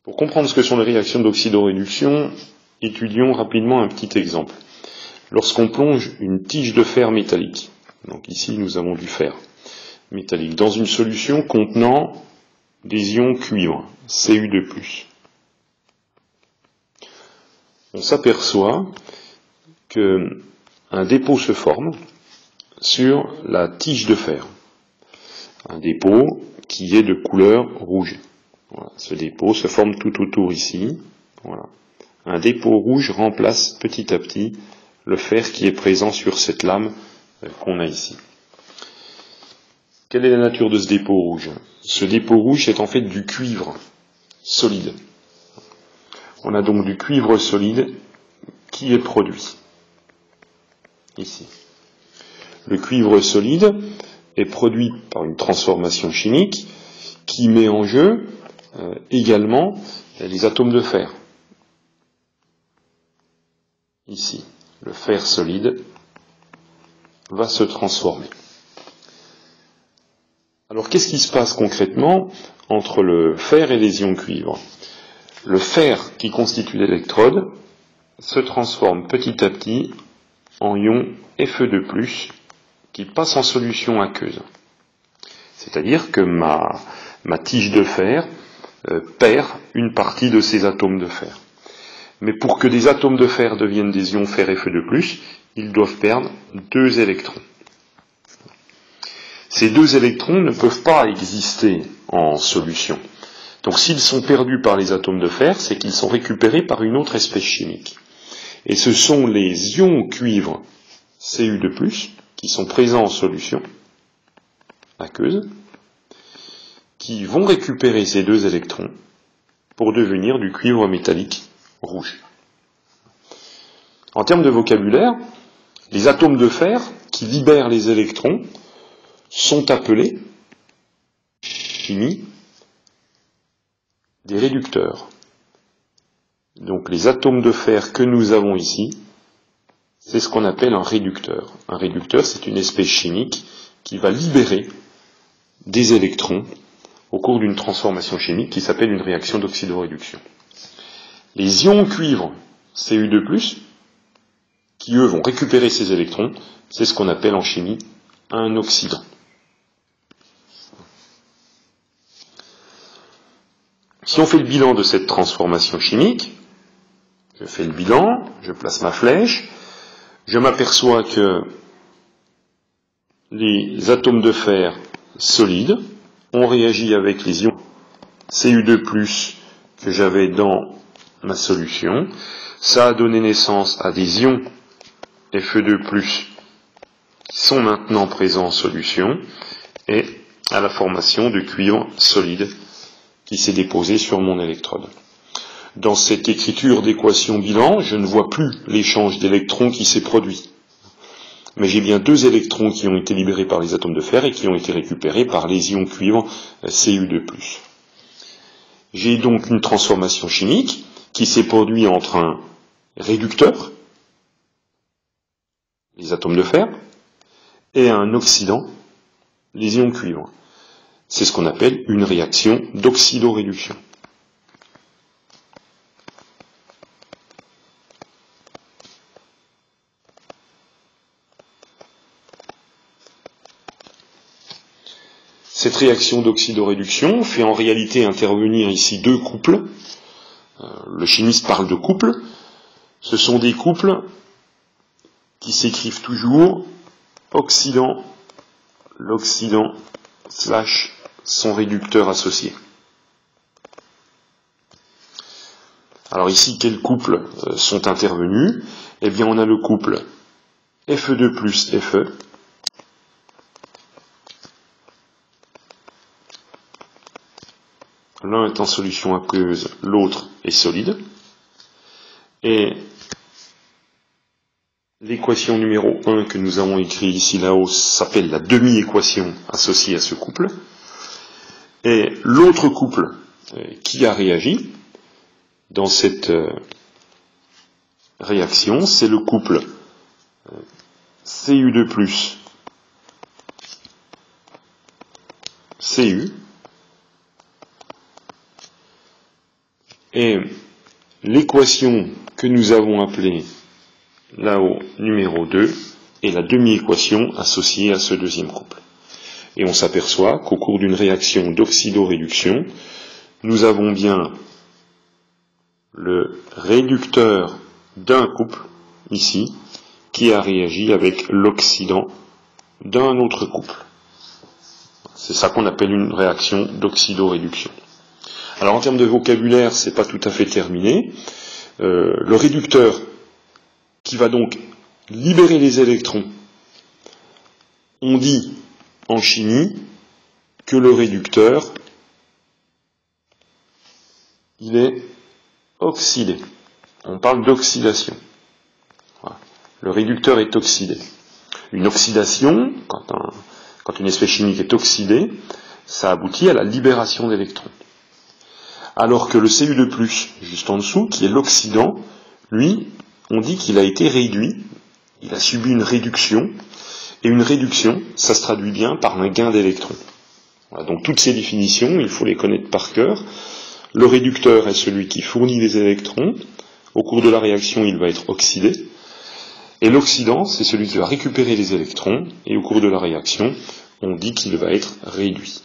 Pour comprendre ce que sont les réactions d'oxydoréduction, étudions rapidement un petit exemple. Lorsqu'on plonge une tige de fer métallique, donc ici nous avons du fer métallique, dans une solution contenant des ions cuivre, Cu2+, on s'aperçoit qu'un dépôt se forme sur la tige de fer, un dépôt qui est de couleur rouge. Voilà. Ce dépôt se forme tout autour ici. Voilà. Un dépôt rouge remplace petit à petit le fer qui est présent sur cette lame qu'on a ici. Quelle est la nature de ce dépôt rouge? Ce dépôt rouge est en fait du cuivre solide. On a donc du cuivre solide qui est produit ici. Le cuivre solide est produit par une transformation chimique qui met en jeu également les atomes de fer. Ici, le fer solide va se transformer. Alors, qu'est-ce qui se passe concrètement entre le fer et les ions cuivre? Le fer qui constitue l'électrode se transforme petit à petit en ion Fe2+, qui passe en solution aqueuse. C'est-à-dire que ma tige de fer perd une partie de ses atomes de fer. Mais pour que des atomes de fer deviennent des ions fer Fe2+, ils doivent perdre 2 électrons. Ces 2 électrons ne peuvent pas exister en solution. Donc s'ils sont perdus par les atomes de fer, c'est qu'ils sont récupérés par une autre espèce chimique. Et ce sont les ions cuivre Cu2+, qui sont présents en solution aqueuse, qui vont récupérer ces 2 électrons pour devenir du cuivre métallique rouge. En termes de vocabulaire, les atomes de fer qui libèrent les électrons sont appelés, chimie, des réducteurs. Donc les atomes de fer que nous avons ici, c'est ce qu'on appelle un réducteur. Un réducteur, c'est une espèce chimique qui va libérer des électrons au cours d'une transformation chimique qui s'appelle une réaction d'oxydoréduction. Les ions cuivre Cu2+, qui eux vont récupérer ces électrons, c'est ce qu'on appelle en chimie un oxydant. Si on fait le bilan de cette transformation chimique, je fais le bilan, je place ma flèche, je m'aperçois que les atomes de fer solides ont réagi avec les ions Cu2+, que j'avais dans ma solution. Ça a donné naissance à des ions Fe2+, qui sont maintenant présents en solution, et à la formation de cuivre solide qui s'est déposé sur mon électrode. Dans cette écriture d'équation bilan, je ne vois plus l'échange d'électrons qui s'est produit. Mais j'ai bien 2 électrons qui ont été libérés par les atomes de fer et qui ont été récupérés par les ions cuivre Cu2+. J'ai donc une transformation chimique qui s'est produite entre un réducteur, les atomes de fer, et un oxydant, les ions cuivre. C'est ce qu'on appelle une réaction d'oxydoréduction. Cette réaction d'oxydoréduction fait en réalité intervenir ici 2 couples. Le chimiste parle de couples. Ce sont des couples qui s'écrivent toujours oxydant, l'oxydant / son réducteur associé. Alors ici, quels couples sont intervenus? Eh bien, on a le couple Fe2+ Fe, l'un est en solution aqueuse, l'autre est solide. Et l'équation numéro 1 que nous avons écrite ici là-haut s'appelle la demi-équation associée à ce couple. Et l'autre couple qui a réagi dans cette réaction, c'est le couple Cu2+ Cu, Et l'équation que nous avons appelée là-haut numéro 2 est la demi-équation associée à ce deuxième couple. Et on s'aperçoit qu'au cours d'une réaction d'oxydoréduction, nous avons bien le réducteur d'un couple, ici, qui a réagi avec l'oxydant d'un autre couple. C'est ça qu'on appelle une réaction d'oxydoréduction. Alors en termes de vocabulaire, c'est pas tout à fait terminé. Le réducteur qui va donc libérer les électrons, on dit en chimie que le réducteur, il est oxydé. On parle d'oxydation. Voilà. Le réducteur est oxydé. Une oxydation, quand une espèce chimique est oxydée, ça aboutit à la libération d'électrons. Alors que le Cu2+, juste en dessous, qui est l'oxydant, lui, on dit qu'il a été réduit, il a subi une réduction, et une réduction, ça se traduit bien par un gain d'électrons. Voilà, donc toutes ces définitions, il faut les connaître par cœur. Le réducteur est celui qui fournit les électrons, au cours de la réaction, il va être oxydé, et l'oxydant, c'est celui qui va récupérer les électrons, et au cours de la réaction, on dit qu'il va être réduit.